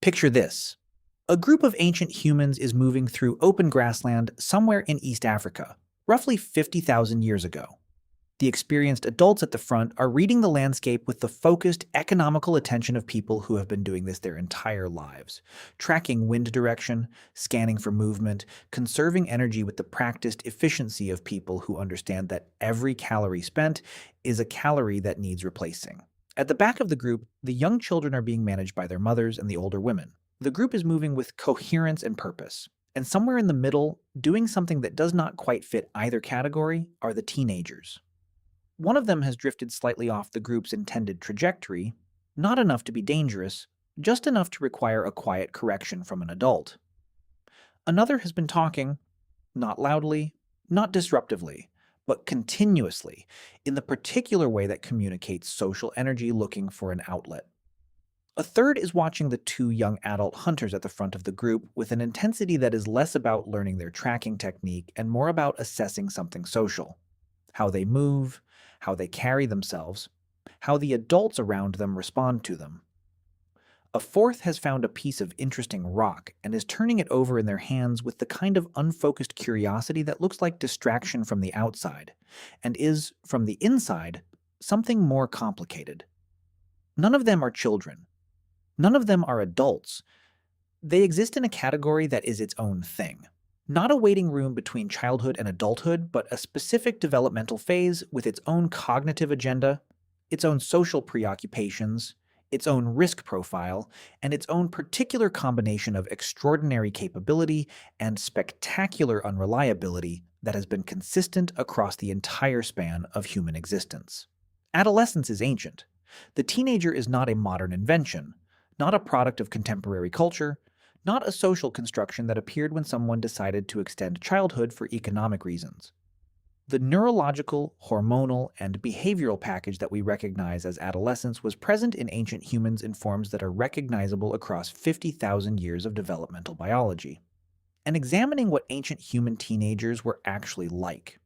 Picture this. A group of ancient humans is moving through open grassland somewhere in East Africa, roughly 50,000 years ago. The experienced adults at the front are reading the landscape with the focused, economical attention of people who have been doing this their entire lives, tracking wind direction, scanning for movement, conserving energy with the practiced efficiency of people who understand that every calorie spent is a calorie that needs replacing. At the back of the group, the young children are being managed by their mothers and the older women. The group is moving with coherence and purpose. And somewhere in the middle, doing something that does not quite fit either category, are the teenagers. One of them has drifted slightly off the group's intended trajectory, not enough to be dangerous, just enough to require a quiet correction from an adult. Another has been talking, not loudly, not disruptively, but continuously, in the particular way that communicates social energy looking for an outlet. A third is watching the two young adult hunters at the front of the group with an intensity that is less about learning their tracking technique and more about assessing something social. How they move, how they carry themselves, how the adults around them respond to them. A fourth has found a piece of interesting rock and is turning it over in their hands with the kind of unfocused curiosity that looks like distraction from the outside, and is, from the inside, something more complicated. None of them are children. None of them are adults. They exist in a category that is its own thing. Not a waiting room between childhood and adulthood, but a specific developmental phase with its own cognitive agenda, its own social preoccupations, its own risk profile, and its own particular combination of extraordinary capability and spectacular unreliability that has been consistent across the entire span of human existence. Adolescence is ancient. The teenager is not a modern invention, not a product of contemporary culture, not a social construction that appeared when someone decided to extend childhood for economic reasons. The neurological, hormonal, and behavioral package that we recognize as adolescence was present in ancient humans in forms that are recognizable across 50,000 years of developmental biology. And examining what ancient human teenagers were actually like,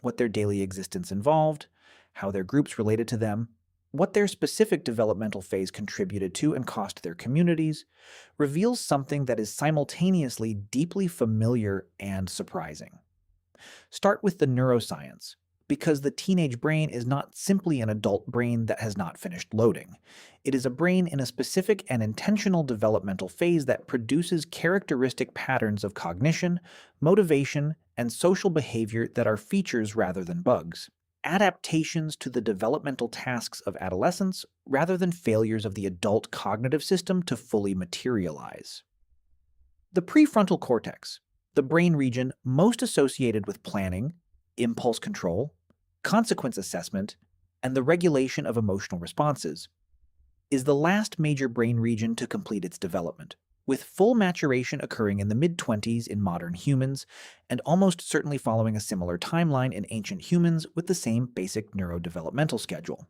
what their daily existence involved, how their groups related to them, what their specific developmental phase contributed to and cost their communities, reveals something that is simultaneously deeply familiar and surprising. Start with the neuroscience, because the teenage brain is not simply an adult brain that has not finished loading. It is a brain in a specific and intentional developmental phase that produces characteristic patterns of cognition, motivation, and social behavior that are features rather than bugs. Adaptations to the developmental tasks of adolescence rather than failures of the adult cognitive system to fully materialize. The prefrontal cortex, the brain region most associated with planning, impulse control, consequence assessment, and the regulation of emotional responses, is the last major brain region to complete its development, with full maturation occurring in the mid-20s in modern humans, and almost certainly following a similar timeline in ancient humans with the same basic neurodevelopmental schedule.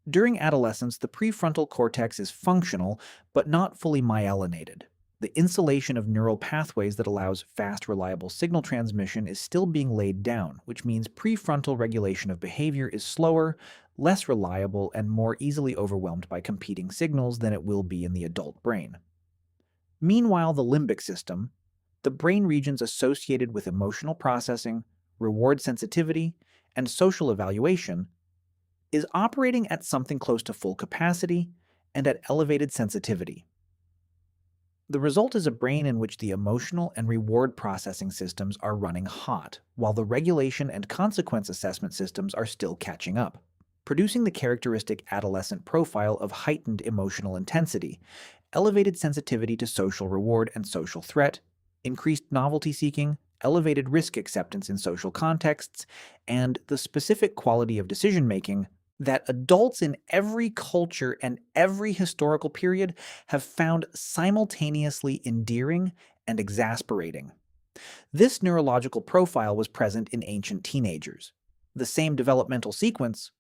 During adolescence, the prefrontal cortex is functional, but not fully myelinated. The insulation of neural pathways that allows fast, reliable signal transmission is still being laid down, which means prefrontal regulation of behavior is slower, less reliable, and more easily overwhelmed by competing signals than it will be in the adult brain. Meanwhile, the limbic system, the brain regions associated with emotional processing, reward sensitivity, and social evaluation, is operating at something close to full capacity and at elevated sensitivity. The result is a brain in which the emotional and reward processing systems are running hot, while the regulation and consequence assessment systems are still catching up, producing the characteristic adolescent profile of heightened emotional intensity, elevated sensitivity to social reward and social threat, increased novelty seeking, elevated risk acceptance in social contexts, and the specific quality of decision-making that adults in every culture and every historical period have found simultaneously endearing and exasperating. This neurological profile was present in ancient teenagers. The same developmental sequence,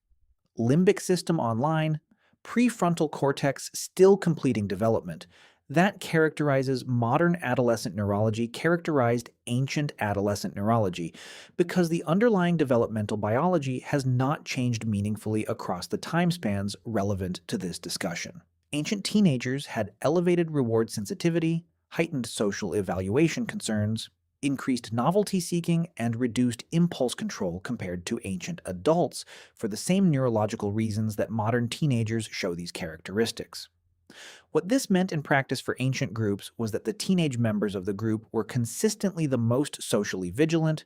limbic system online, prefrontal cortex still completing development, that characterizes modern adolescent neurology characterized ancient adolescent neurology because the underlying developmental biology has not changed meaningfully across the time spans relevant to this discussion. Ancient teenagers had elevated reward sensitivity, heightened social evaluation concerns, increased novelty seeking, and reduced impulse control compared to ancient adults for the same neurological reasons that modern teenagers show these characteristics. What this meant in practice for ancient groups was that the teenage members of the group were consistently the most socially vigilant,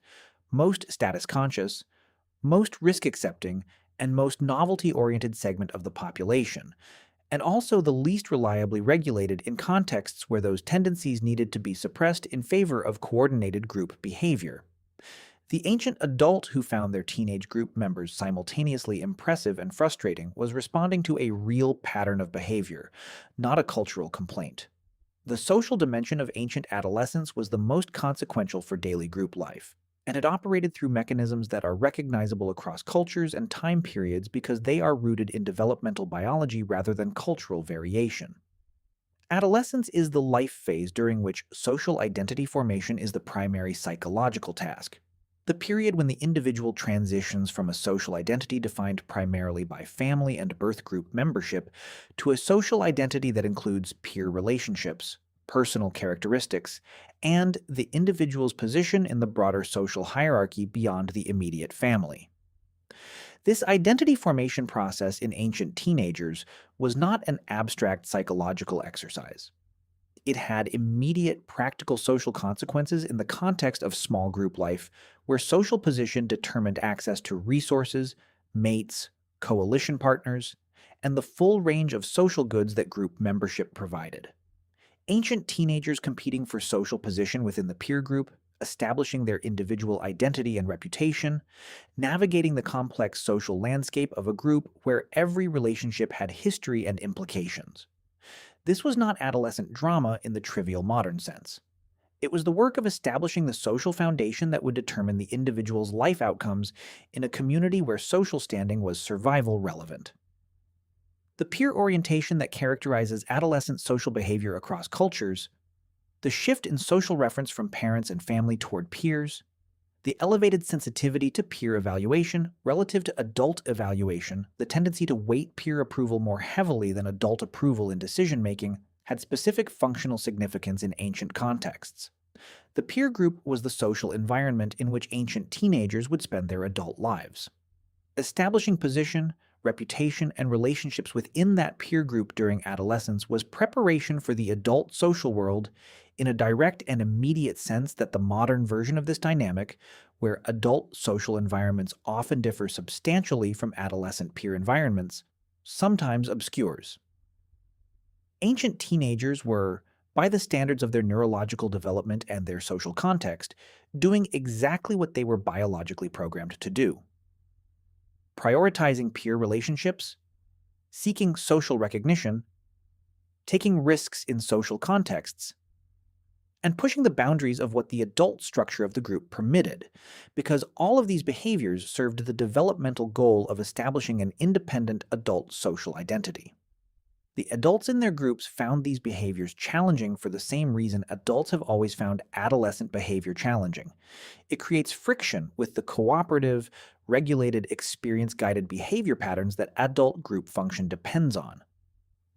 most status conscious, most risk accepting, and most novelty oriented segment of the population, and also the least reliably regulated in contexts where those tendencies needed to be suppressed in favor of coordinated group behavior. The ancient adult who found their teenage group members simultaneously impressive and frustrating was responding to a real pattern of behavior, not a cultural complaint. The social dimension of ancient adolescence was the most consequential for daily group life, and it operated through mechanisms that are recognizable across cultures and time periods because they are rooted in developmental biology rather than cultural variation. Adolescence is the life phase during which social identity formation is the primary psychological task. The period when the individual transitions from a social identity defined primarily by family and birth group membership to a social identity that includes peer relationships, personal characteristics, and the individual's position in the broader social hierarchy beyond the immediate family. This identity formation process in ancient teenagers was not an abstract psychological exercise. It had immediate practical social consequences in the context of small group life, where social position determined access to resources, mates, coalition partners, and the full range of social goods that group membership provided. Ancient teenagers competing for social position within the peer group, establishing their individual identity and reputation, navigating the complex social landscape of a group where every relationship had history and implications. This was not adolescent drama in the trivial modern sense. It was the work of establishing the social foundation that would determine the individual's life outcomes in a community where social standing was survival relevant. The peer orientation that characterizes adolescent social behavior across cultures, the shift in social reference from parents and family toward peers, the elevated sensitivity to peer evaluation relative to adult evaluation, the tendency to weight peer approval more heavily than adult approval in decision-making, had specific functional significance in ancient contexts. The peer group was the social environment in which ancient teenagers would spend their adult lives. Establishing position, reputation, and relationships within that peer group during adolescence was preparation for the adult social world in a direct and immediate sense that the modern version of this dynamic, where adult social environments often differ substantially from adolescent peer environments, sometimes obscures. Ancient teenagers were, by the standards of their neurological development and their social context, doing exactly what they were biologically programmed to do: prioritizing peer relationships, seeking social recognition, taking risks in social contexts, and pushing the boundaries of what the adult structure of the group permitted, because all of these behaviors served the developmental goal of establishing an independent adult social identity. The adults in their groups found these behaviors challenging for the same reason adults have always found adolescent behavior challenging. It creates friction with the cooperative, regulated, experience-guided behavior patterns that adult group function depends on.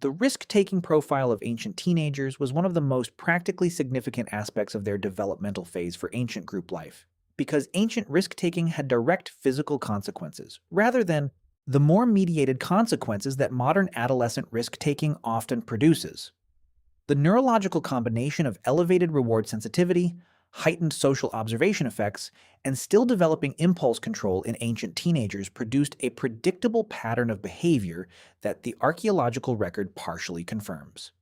The risk-taking profile of ancient teenagers was one of the most practically significant aspects of their developmental phase for ancient group life, because ancient risk-taking had direct physical consequences, rather than the more mediated consequences that modern adolescent risk-taking often produces. The neurological combination of elevated reward sensitivity, heightened social observation effects, and still developing impulse control in ancient teenagers produced a predictable pattern of behavior that the archaeological record partially confirms.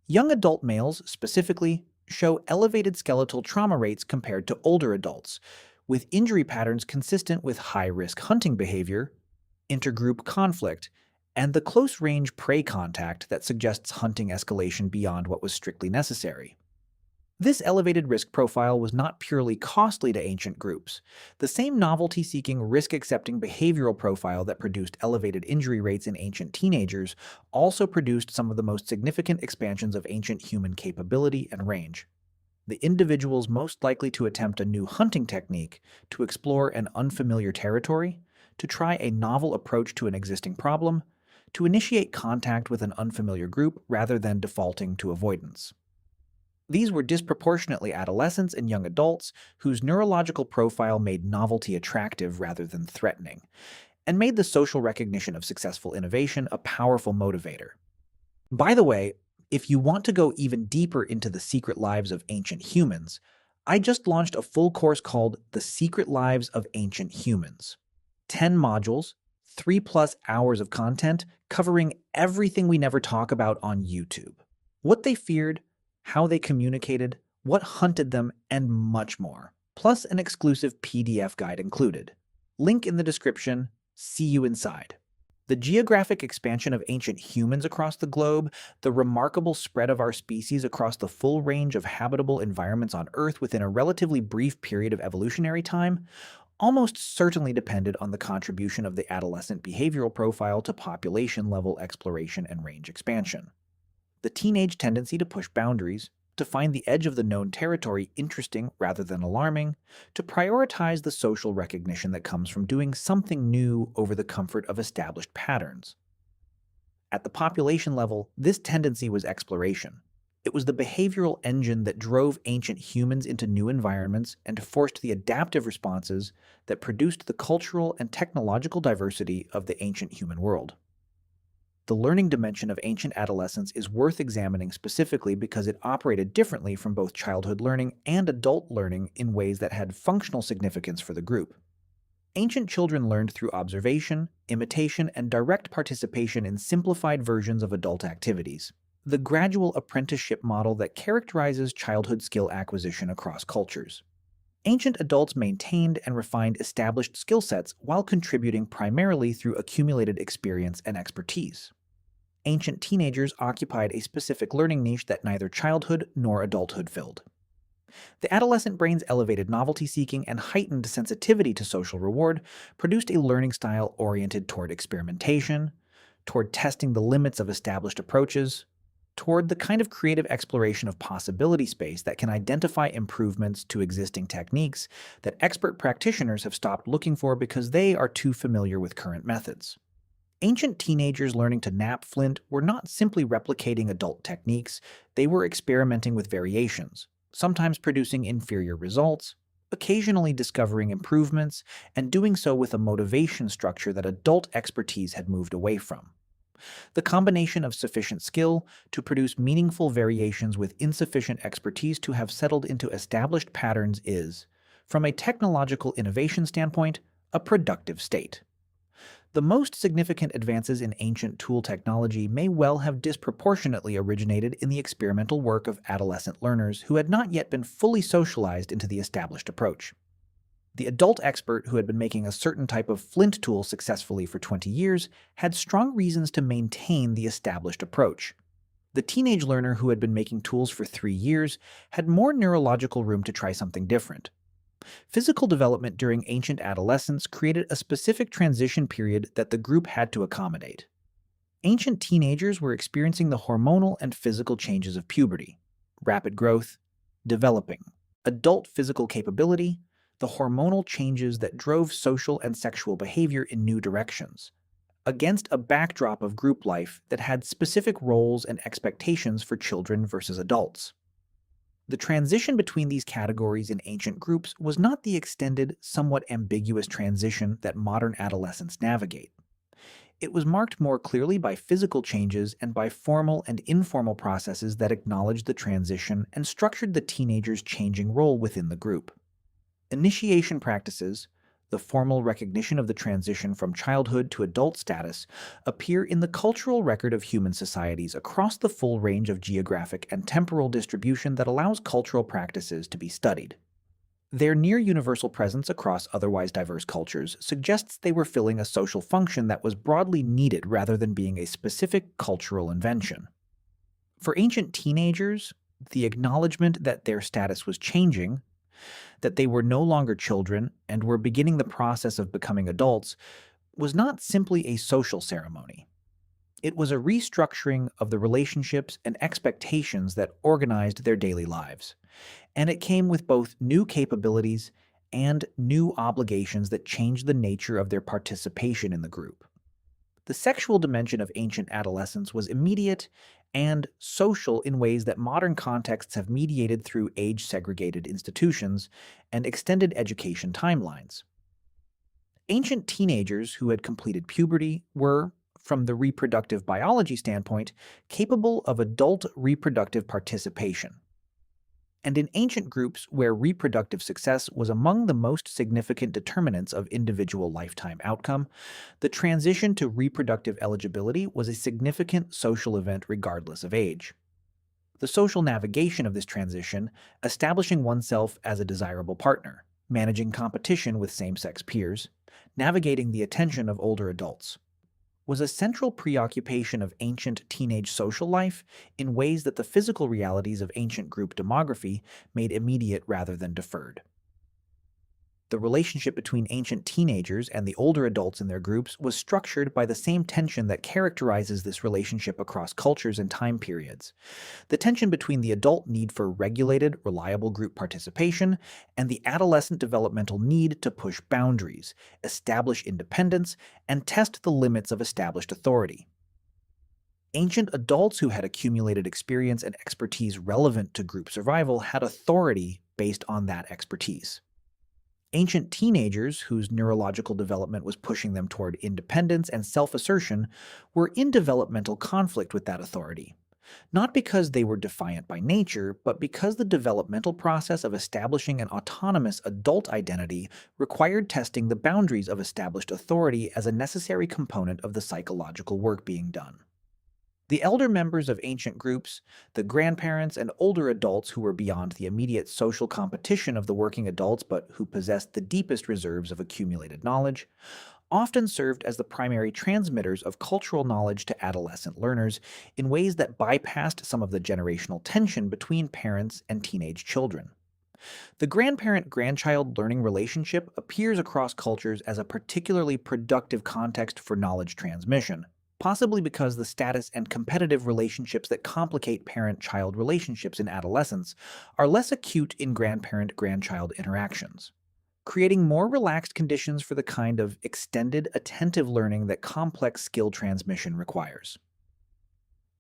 Young adult males, specifically, show elevated skeletal trauma rates compared to older adults, with injury patterns consistent with high-risk hunting behavior, intergroup conflict, and the close-range prey contact that suggests hunting escalation beyond what was strictly necessary. This elevated risk profile was not purely costly to ancient groups. The same novelty-seeking, risk-accepting behavioral profile that produced elevated injury rates in ancient teenagers also produced some of the most significant expansions of ancient human capability and range. The individuals most likely to attempt a new hunting technique, to explore an unfamiliar territory, to try a novel approach to an existing problem, to initiate contact with an unfamiliar group rather than defaulting to avoidance. These were disproportionately adolescents and young adults whose neurological profile made novelty attractive rather than threatening, and made the social recognition of successful innovation a powerful motivator. By the way, if you want to go even deeper into the secret lives of ancient humans, I just launched a full course called The Secret Lives of Ancient Humans. 10 modules, 3+ hours of content covering everything we never talk about on YouTube. What they feared, how they communicated, what hunted them, and much more. Plus an exclusive PDF guide included. Link in the description. See you inside. The geographic expansion of ancient humans across the globe, the remarkable spread of our species across the full range of habitable environments on Earth within a relatively brief period of evolutionary time, almost certainly depended on the contribution of the adolescent behavioral profile to population-level exploration and range expansion. The teenage tendency to push boundaries, to find the edge of the known territory interesting rather than alarming, to prioritize the social recognition that comes from doing something new over the comfort of established patterns. At the population level, this tendency was exploration. It was the behavioral engine that drove ancient humans into new environments and forced the adaptive responses that produced the cultural and technological diversity of the ancient human world. The learning dimension of ancient adolescence is worth examining specifically because it operated differently from both childhood learning and adult learning in ways that had functional significance for the group. Ancient children learned through observation, imitation, and direct participation in simplified versions of adult activities, the gradual apprenticeship model that characterizes childhood skill acquisition across cultures. Ancient adults maintained and refined established skill sets while contributing primarily through accumulated experience and expertise. Ancient teenagers occupied a specific learning niche that neither childhood nor adulthood filled. The adolescent brain's elevated novelty-seeking and heightened sensitivity to social reward produced a learning style oriented toward experimentation, toward testing the limits of established approaches, toward the kind of creative exploration of possibility space that can identify improvements to existing techniques that expert practitioners have stopped looking for because they are too familiar with current methods. Ancient teenagers learning to nap flint were not simply replicating adult techniques, they were experimenting with variations, sometimes producing inferior results, occasionally discovering improvements, and doing so with a motivation structure that adult expertise had moved away from. The combination of sufficient skill to produce meaningful variations with insufficient expertise to have settled into established patterns is, from a technological innovation standpoint, a productive state. The most significant advances in ancient tool technology may well have disproportionately originated in the experimental work of adolescent learners who had not yet been fully socialized into the established approach. The adult expert who had been making a certain type of flint tool successfully for 20 years had strong reasons to maintain the established approach. The teenage learner who had been making tools for 3 years had more neurological room to try something different. Physical development during ancient adolescence created a specific transition period that the group had to accommodate. Ancient teenagers were experiencing the hormonal and physical changes of puberty, rapid growth, developing, adult physical capability, the hormonal changes that drove social and sexual behavior in new directions, against a backdrop of group life that had specific roles and expectations for children versus adults. The transition between these categories in ancient groups was not the extended, somewhat ambiguous transition that modern adolescents navigate. It was marked more clearly by physical changes and by formal and informal processes that acknowledged the transition and structured the teenager's changing role within the group. Initiation practices, the formal recognition of the transition from childhood to adult status, appear in the cultural record of human societies across the full range of geographic and temporal distribution that allows cultural practices to be studied. Their near-universal presence across otherwise diverse cultures suggests they were filling a social function that was broadly needed rather than being a specific cultural invention. For ancient teenagers, the acknowledgement that their status was changing, that they were no longer children and were beginning the process of becoming adults, was not simply a social ceremony. It was a restructuring of the relationships and expectations that organized their daily lives, and it came with both new capabilities and new obligations that changed the nature of their participation in the group. The sexual dimension of ancient adolescence was immediate and social in ways that modern contexts have mediated through age segregated institutions and extended education timelines. Ancient teenagers who had completed puberty were, from the reproductive biology standpoint, capable of adult reproductive participation. And in ancient groups where reproductive success was among the most significant determinants of individual lifetime outcome, the transition to reproductive eligibility was a significant social event regardless of age. The social navigation of this transition, establishing oneself as a desirable partner, managing competition with same-sex peers, navigating the attention of older adults, was a central preoccupation of ancient teenage social life in ways that the physical realities of ancient group demography made immediate rather than deferred. The relationship between ancient teenagers and the older adults in their groups was structured by the same tension that characterizes this relationship across cultures and time periods. The tension between the adult need for regulated, reliable group participation and the adolescent developmental need to push boundaries, establish independence, and test the limits of established authority. Ancient adults who had accumulated experience and expertise relevant to group survival had authority based on that expertise. Ancient teenagers, whose neurological development was pushing them toward independence and self-assertion, were in developmental conflict with that authority. Not because they were defiant by nature, but because the developmental process of establishing an autonomous adult identity required testing the boundaries of established authority as a necessary component of the psychological work being done. The elder members of ancient groups, the grandparents and older adults who were beyond the immediate social competition of the working adults but who possessed the deepest reserves of accumulated knowledge, often served as the primary transmitters of cultural knowledge to adolescent learners in ways that bypassed some of the generational tension between parents and teenage children. The grandparent-grandchild learning relationship appears across cultures as a particularly productive context for knowledge transmission, possibly because the status and competitive relationships that complicate parent-child relationships in adolescence are less acute in grandparent-grandchild interactions, creating more relaxed conditions for the kind of extended, attentive learning that complex skill transmission requires.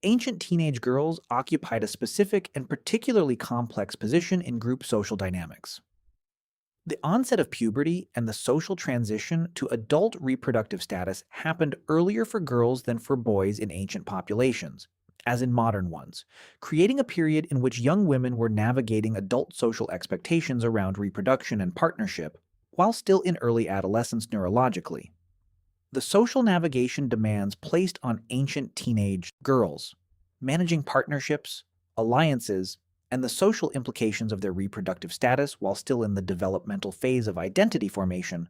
Ancient teenage girls occupied a specific and particularly complex position in group social dynamics. The onset of puberty and the social transition to adult reproductive status happened earlier for girls than for boys in ancient populations, as in modern ones, creating a period in which young women were navigating adult social expectations around reproduction and partnership, while still in early adolescence neurologically. The social navigation demands placed on ancient teenage girls, managing partnerships, alliances, and the social implications of their reproductive status while still in the developmental phase of identity formation,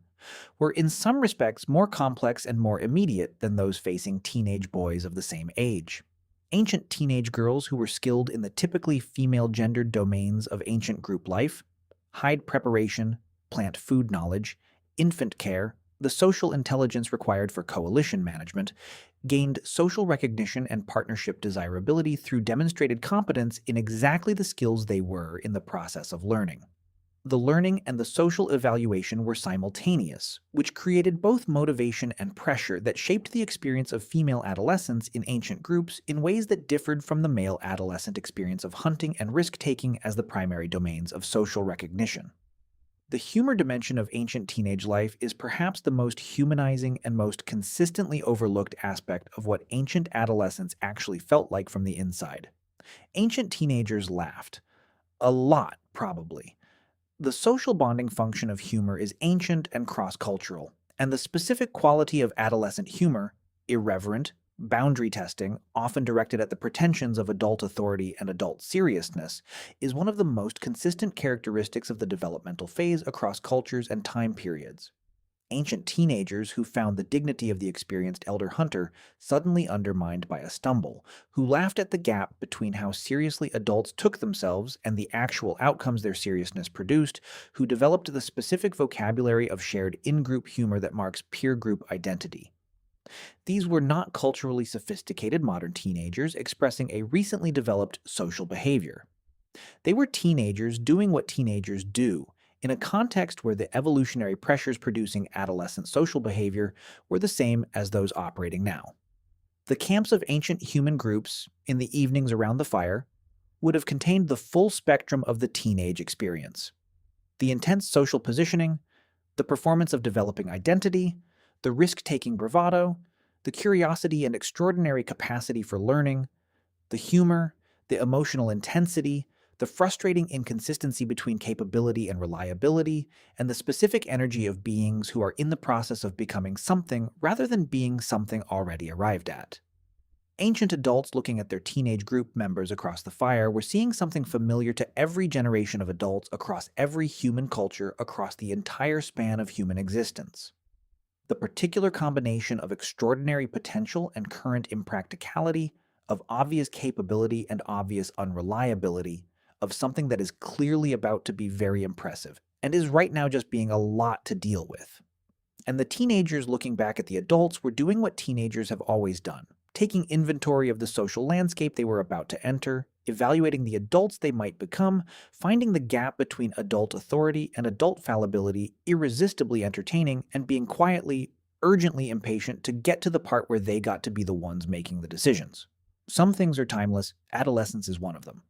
were in some respects more complex and more immediate than those facing teenage boys of the same age. Ancient teenage girls who were skilled in the typically female-gendered domains of ancient group life, hide preparation, plant food knowledge, infant care, the social intelligence required for coalition management, gained social recognition and partnership desirability through demonstrated competence in exactly the skills they were in the process of learning. The learning and the social evaluation were simultaneous, which created both motivation and pressure that shaped the experience of female adolescents in ancient groups in ways that differed from the male adolescent experience of hunting and risk-taking as the primary domains of social recognition. The humor dimension of ancient teenage life is perhaps the most humanizing and most consistently overlooked aspect of what ancient adolescence actually felt like from the inside. Ancient teenagers laughed. A lot, probably. The social bonding function of humor is ancient and cross-cultural, and the specific quality of adolescent humor, irreverent, boundary testing, often directed at the pretensions of adult authority and adult seriousness, is one of the most consistent characteristics of the developmental phase across cultures and time periods. Ancient teenagers who found the dignity of the experienced elder hunter suddenly undermined by a stumble, who laughed at the gap between how seriously adults took themselves and the actual outcomes their seriousness produced, who developed the specific vocabulary of shared in-group humor that marks peer group identity. These were not culturally sophisticated modern teenagers expressing a recently developed social behavior. They were teenagers doing what teenagers do, in a context where the evolutionary pressures producing adolescent social behavior were the same as those operating now. The camps of ancient human groups, in the evenings around the fire, would have contained the full spectrum of the teenage experience. The intense social positioning, the performance of developing identity, the risk-taking bravado, the curiosity and extraordinary capacity for learning, the humor, the emotional intensity, the frustrating inconsistency between capability and reliability, and the specific energy of beings who are in the process of becoming something rather than being something already arrived at. Ancient adults looking at their teenage group members across the fire were seeing something familiar to every generation of adults across every human culture across the entire span of human existence. The particular combination of extraordinary potential and current impracticality, of obvious capability and obvious unreliability, of something that is clearly about to be very impressive, and is right now just being a lot to deal with. And the teenagers looking back at the adults were doing what teenagers have always done, taking inventory of the social landscape they were about to enter, evaluating the adults they might become, finding the gap between adult authority and adult fallibility irresistibly entertaining, and being quietly, urgently impatient to get to the part where they got to be the ones making the decisions. Some things are timeless, adolescence is one of them.